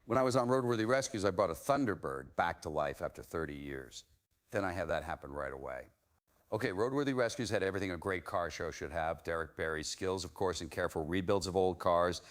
When I was on Roadworthy Rescues, I brought a Thunderbird back to life after 30 years. Then I had that happen right away. Okay, Roadworthy Rescues had everything a great car show should have. Derek Barry's skills, of course, in careful rebuilds of old cars.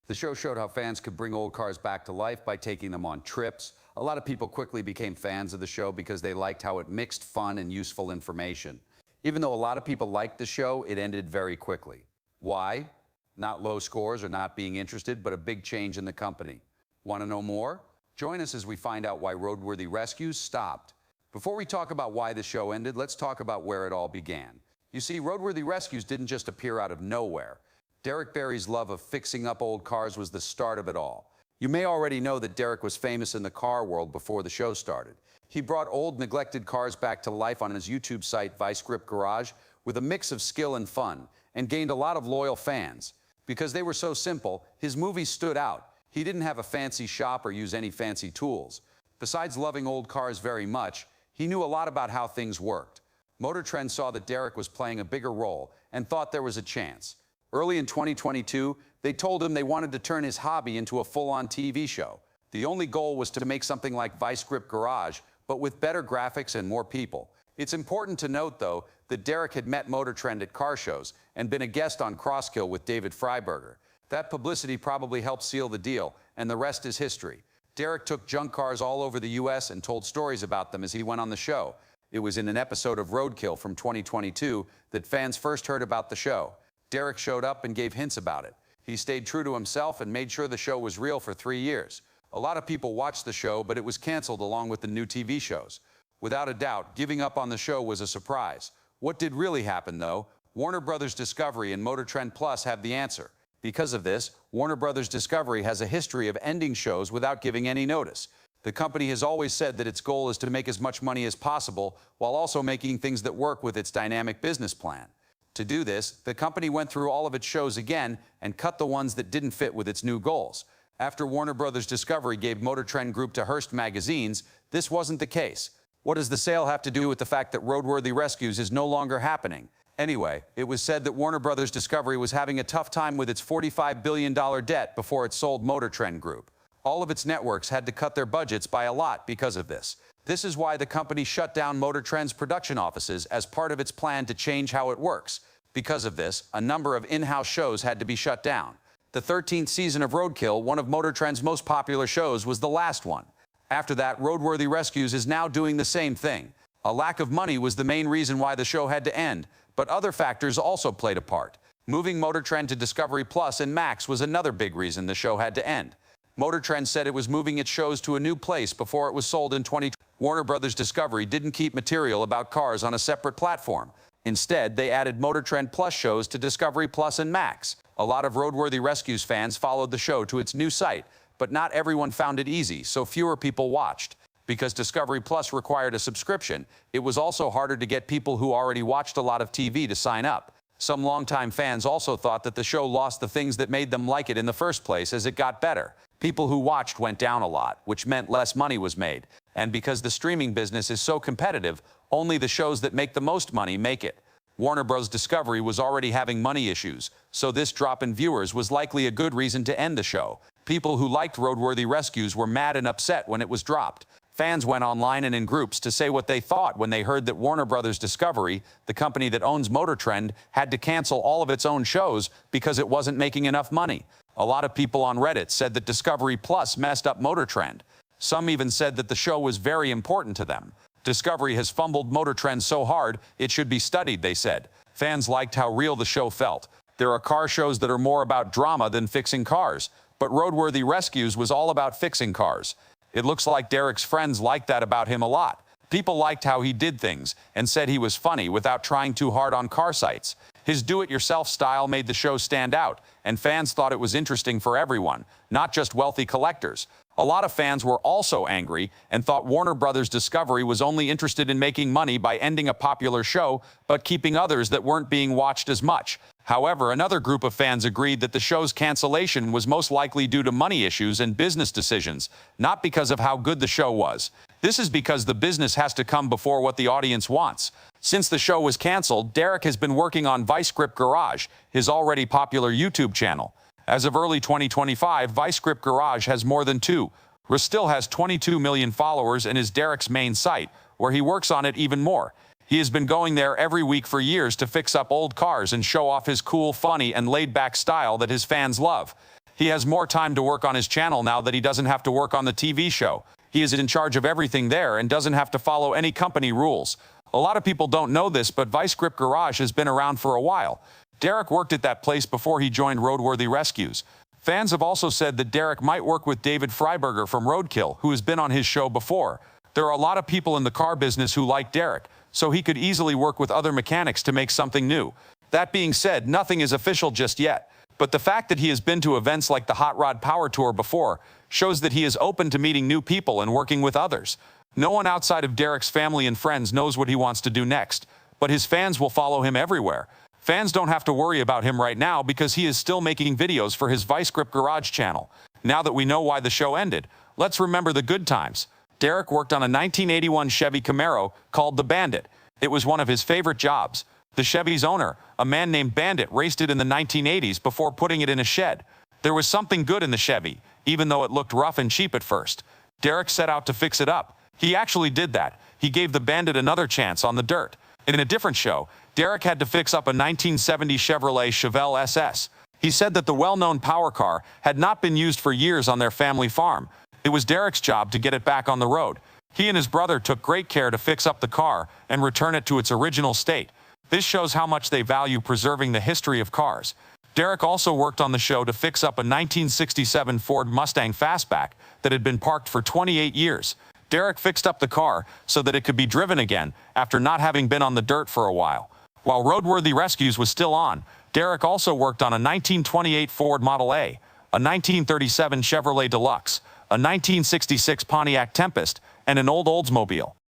The show showed how fans could bring old cars back to life by taking them on trips. A lot of people quickly became fans of the show because they liked how it mixed fun and useful information. Even though a lot of people liked the show, it ended very quickly. Why? Not low scores or not being interested, but a big change in the company. Want to know more? Join us as we find out why Roadworthy Rescues stopped. Before we talk about why the show ended, let's talk about where it all began. You see, Roadworthy Rescues didn't just appear out of nowhere. Derek Barry's love of fixing up old cars was the start of it all. You may already know that Derek was famous in the car world before the show started. He brought old, neglected cars back to life on his YouTube site, Vice Grip Garage, with a mix of skill and fun, and gained a lot of loyal fans. Because they were so simple, his movies stood out. He didn't have a fancy shop or use any fancy tools. Besides loving old cars very much, he knew a lot about how things worked. Motor Trend saw that Derek was playing a bigger role and thought there was a chance. Early in 2022, they told him they wanted to turn his hobby into a full-on TV show. The only goal was to make something like Vice Grip Garage, but with better graphics and more people. It's important to note, though, that Derek had met Motor Trend at car shows and been a guest on Crosskill with David Freiberger. That publicity probably helped seal the deal, and the rest is history. Derek took junk cars all over the U.S. and told stories about them as he went on the show. It was in an episode of Roadkill from 2022 that fans first heard about the show. Derek showed up and gave hints about it. He stayed true to himself and made sure the show was real for 3 years. A lot of people watched the show, but it was canceled along with the new TV shows. Without a doubt, giving up on the show was a surprise. What did really happen, though? Warner Brothers Discovery and Motor Trend Plus have the answer. Because of this, Warner Brothers Discovery has a history of ending shows without giving any notice. The company has always said that its goal is to make as much money as possible while also making things that work with its dynamic business plan. To do this, the company went through all of its shows again and cut the ones that didn't fit with its new goals. After Warner Brothers Discovery gave Motor Trend Group to Hearst Magazines, this wasn't the case. What does the sale have to do with the fact that Roadworthy Rescues is no longer happening? Anyway, it was said that Warner Brothers Discovery was having a tough time with its $45 billion debt before it sold Motor Trend Group. All of its networks had to cut their budgets by a lot because of this. This is why the company shut down Motor Trend's production offices as part of its plan to change how it works. Because of this, a number of in-house shows had to be shut down. The 13th season of Roadkill, one of Motor Trend's most popular shows, was the last one. After that, Roadworthy Rescues is now doing the same thing. A lack of money was the main reason why the show had to end, but other factors also played a part. Moving Motor Trend to Discovery Plus and Max was another big reason the show had to end. Motor Trend said it was moving its shows to a new place before it was sold in 2020. Warner Brothers Discovery didn't keep material about cars on a separate platform. Instead, they added Motor Trend Plus shows to Discovery Plus and Max. A lot of Roadworthy Rescues fans followed the show to its new site, but not everyone found it easy, so fewer people watched. Because Discovery Plus required a subscription, it was also harder to get people who already watched a lot of TV to sign up. Some longtime fans also thought that the show lost the things that made them like it in the first place as it got better. People who watched went down a lot, which meant less money was made. And because the streaming business is so competitive, only the shows that make the most money make it. Warner Bros. Discovery was already having money issues, so this drop in viewers was likely a good reason to end the show. People who liked Roadworthy Rescues were mad and upset when it was dropped. Fans went online and in groups to say what they thought when they heard that Warner Brothers Discovery, the company that owns Motor Trend, had to cancel all of its own shows because it wasn't making enough money. A lot of people on Reddit said that Discovery Plus messed up Motor Trend. Some even said that the show was very important to them. Discovery has fumbled Motor Trend so hard, it should be studied, they said. Fans liked how real the show felt. There are car shows that are more about drama than fixing cars, but Roadworthy Rescues was all about fixing cars. It looks like Derek's friends liked that about him a lot. People liked how he did things and said he was funny without trying too hard on car sites. His do-it-yourself style made the show stand out, and fans thought it was interesting for everyone, not just wealthy collectors. A lot of fans were also angry and thought Warner Brothers Discovery was only interested in making money by ending a popular show, but keeping others that weren't being watched as much. However, another group of fans agreed that the show's cancellation was most likely due to money issues and business decisions, not because of how good the show was. This is because the business has to come before what the audience wants. Since the show was canceled, Derek has been working on Vice Grip Garage, his already popular YouTube channel. As of early 2025, Vice Grip Garage has more than 2. Still has 22 million followers and is Derek's main site, where he works on it even more. He has been going there every week for years to fix up old cars and show off his cool, funny, and laid-back style that his fans love. He has more time to work on his channel now that he doesn't have to work on the TV show. He is in charge of everything there and doesn't have to follow any company rules. A lot of people don't know this, but Vice Grip Garage has been around for a while. Derek worked at that place before he joined Roadworthy Rescues. Fans have also said that Derek might work with David Freiberger from Roadkill, who has been on his show before. There are a lot of people in the car business who like Derek, so he could easily work with other mechanics to make something new. That being said, nothing is official just yet, but the fact that he has been to events like the Hot Rod Power Tour before shows that he is open to meeting new people and working with others. No one outside of Derek's family and friends knows what he wants to do next, but his fans will follow him everywhere. Fans don't have to worry about him right now because he is still making videos for his Vice Grip Garage channel. Now that we know why the show ended, let's remember the good times. Derek worked on a 1981 Chevy Camaro called the Bandit. It was one of his favorite jobs. The Chevy's owner, a man named Bandit, raced it in the 1980s before putting it in a shed. There was something good in the Chevy, even though it looked rough and cheap at first. Derek set out to fix it up. He actually did that. He gave the Bandit another chance on the dirt. In a different show, Derek had to fix up a 1970 Chevrolet Chevelle SS. He said that the well-known power car had not been used for years on their family farm. It was Derek's job to get it back on the road. He and his brother took great care to fix up the car and return it to its original state. This shows how much they value preserving the history of cars. Derek also worked on the show to fix up a 1967 Ford Mustang Fastback that had been parked for 28 years. Derek fixed up the car so that it could be driven again after not having been on the dirt for a while. While Roadworthy Rescues was still on, Derek also worked on a 1928 Ford Model A, a 1937 Chevrolet Deluxe, a 1966 Pontiac Tempest, and an old Oldsmobile.